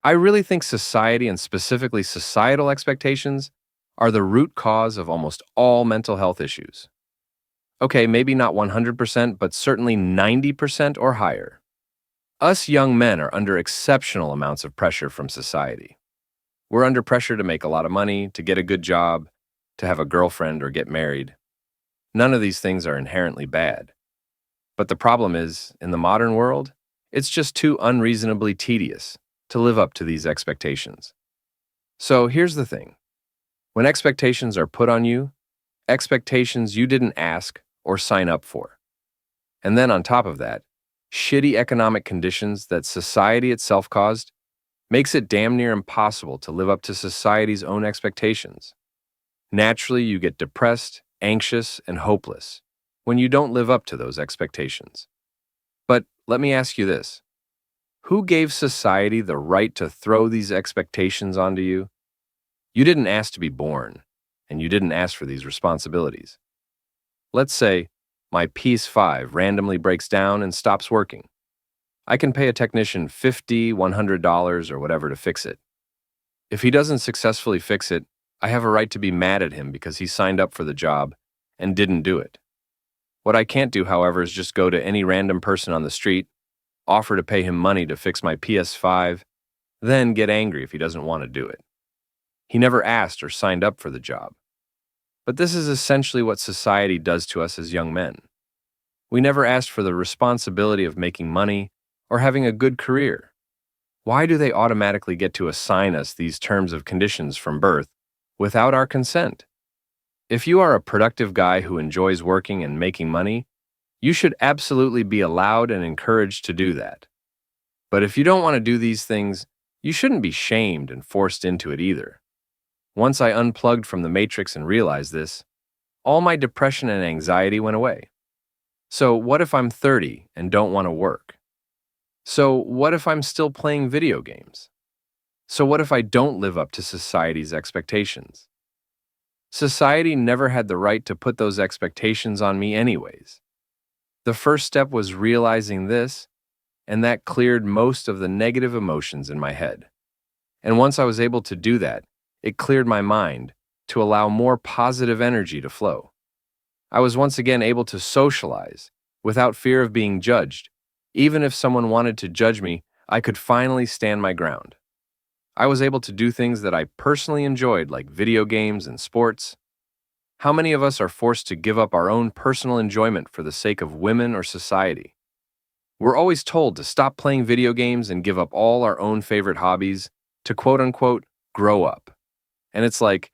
I really think society and specifically societal expectations are the root cause of almost all mental health issues. Okay, maybe not 100%, but certainly 90% or higher. Us young men are under exceptional amounts of pressure from society. We're under pressure to make a lot of money, to get a good job, to have a girlfriend or get married. None of these things are inherently bad. But the problem is, in the modern world, it's just too unreasonably tedious to live up to these expectations. So here's the thing. When expectations are put on you, expectations you didn't ask or sign up for. And then on top of that, shitty economic conditions that society itself caused makes it damn near impossible to live up to society's own expectations. Naturally, you get depressed, anxious, and hopeless when you don't live up to those expectations. But let me ask you this. Who gave society the right to throw these expectations onto you? You didn't ask to be born, and you didn't ask for these responsibilities. Let's say my PS5 randomly breaks down and stops working. I can pay a technician $50, $100, or whatever to fix it. If he doesn't successfully fix it, I have a right to be mad at him because he signed up for the job and didn't do it. What I can't do, however, is just go to any random person on the street, offer to pay him money to fix my PS5, then get angry if he doesn't want to do it. He never asked or signed up for the job. But this is essentially what society does to us as young men. We never asked for the responsibility of making money or having a good career. Why do they automatically get to assign us these terms of conditions from birth without our consent? If you are a productive guy who enjoys working and making money, you should absolutely be allowed and encouraged to do that. But if you don't want to do these things, you shouldn't be shamed and forced into it either. Once I unplugged from the matrix and realized this, all my depression and anxiety went away. So what if I'm 30 and don't want to work? So what if I'm still playing video games? So what if I don't live up to society's expectations? Society never had the right to put those expectations on me anyways. The first step was realizing this, and that cleared most of the negative emotions in my head. And once I was able to do that, it cleared my mind to allow more positive energy to flow. I was once again able to socialize without fear of being judged. Even if someone wanted to judge me, I could finally stand my ground. I was able to do things that I personally enjoyed, like video games and sports. How many of us are forced to give up our own personal enjoyment for the sake of women or society? We're always told to stop playing video games and give up all our own favorite hobbies to quote-unquote grow up. And it's like,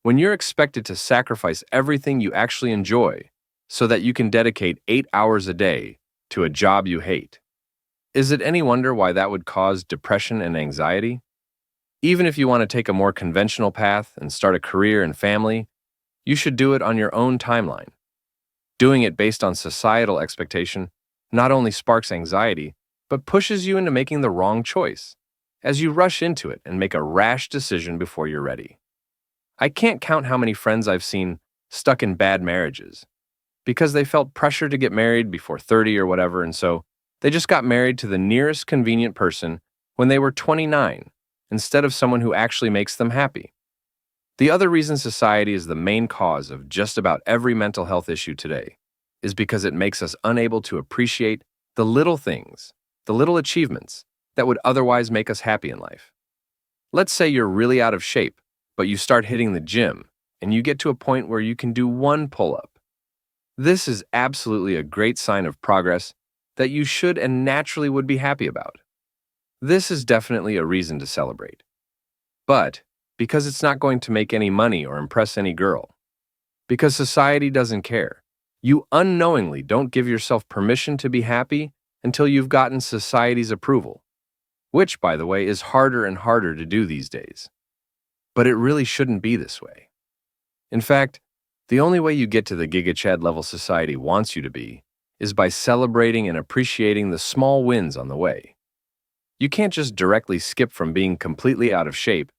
when you're expected to sacrifice everything you actually enjoy so that you can dedicate 8 hours a day to a job you hate, is it any wonder why that would cause depression and anxiety? Even if you want to take a more conventional path and start a career and family, you should do it on your own timeline. Doing it based on societal expectation not only sparks anxiety, but pushes you into making the wrong choice, as you rush into it and make a rash decision before you're ready. I can't count how many friends I've seen stuck in bad marriages because they felt pressure to get married before 30 or whatever, and so they just got married to the nearest convenient person when they were 29 instead of someone who actually makes them happy. The other reason society is the main cause of just about every mental health issue today is because it makes us unable to appreciate the little things, the little achievements that would otherwise make us happy in life. Let's say you're really out of shape, but you start hitting the gym and you get to a point where you can do one pull-up. This is absolutely a great sign of progress that you should and naturally would be happy about. This is definitely a reason to celebrate. But because it's not going to make any money or impress any girl, because society doesn't care, you unknowingly don't give yourself permission to be happy until you've gotten society's approval, which, by the way, is harder and harder to do these days. But it really shouldn't be this way. In fact, the only way you get to the Giga Chad level society wants you to be is by celebrating and appreciating the small wins on the way. You can't just directly skip from being completely out of shape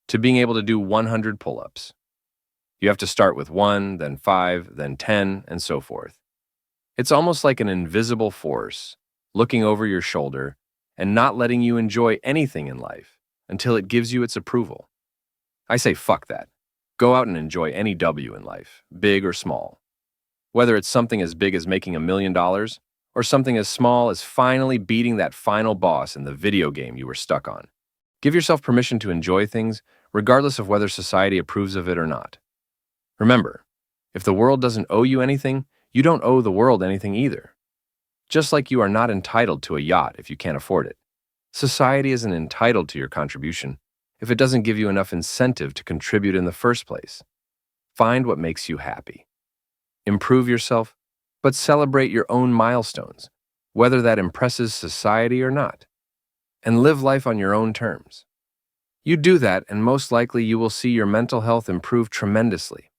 to being able to do 100 pull-ups. You have to start with 1, then 5, then 10, and so forth. It's almost like an invisible force looking over your shoulder and not letting you enjoy anything in life until it gives you its approval. I say fuck that. Go out and enjoy any W in life, big or small. Whether it's something as big as making $1 million or something as small as finally beating that final boss in the video game you were stuck on. Give yourself permission to enjoy things, regardless of whether society approves of it or not. Remember, if the world doesn't owe you anything, you don't owe the world anything either. Just like you are not entitled to a yacht if you can't afford it, society isn't entitled to your contribution if it doesn't give you enough incentive to contribute in the first place. Find what makes you happy. Improve yourself, but celebrate your own milestones, whether that impresses society or not, and live life on your own terms. You do that, and most likely you will see your mental health improve tremendously.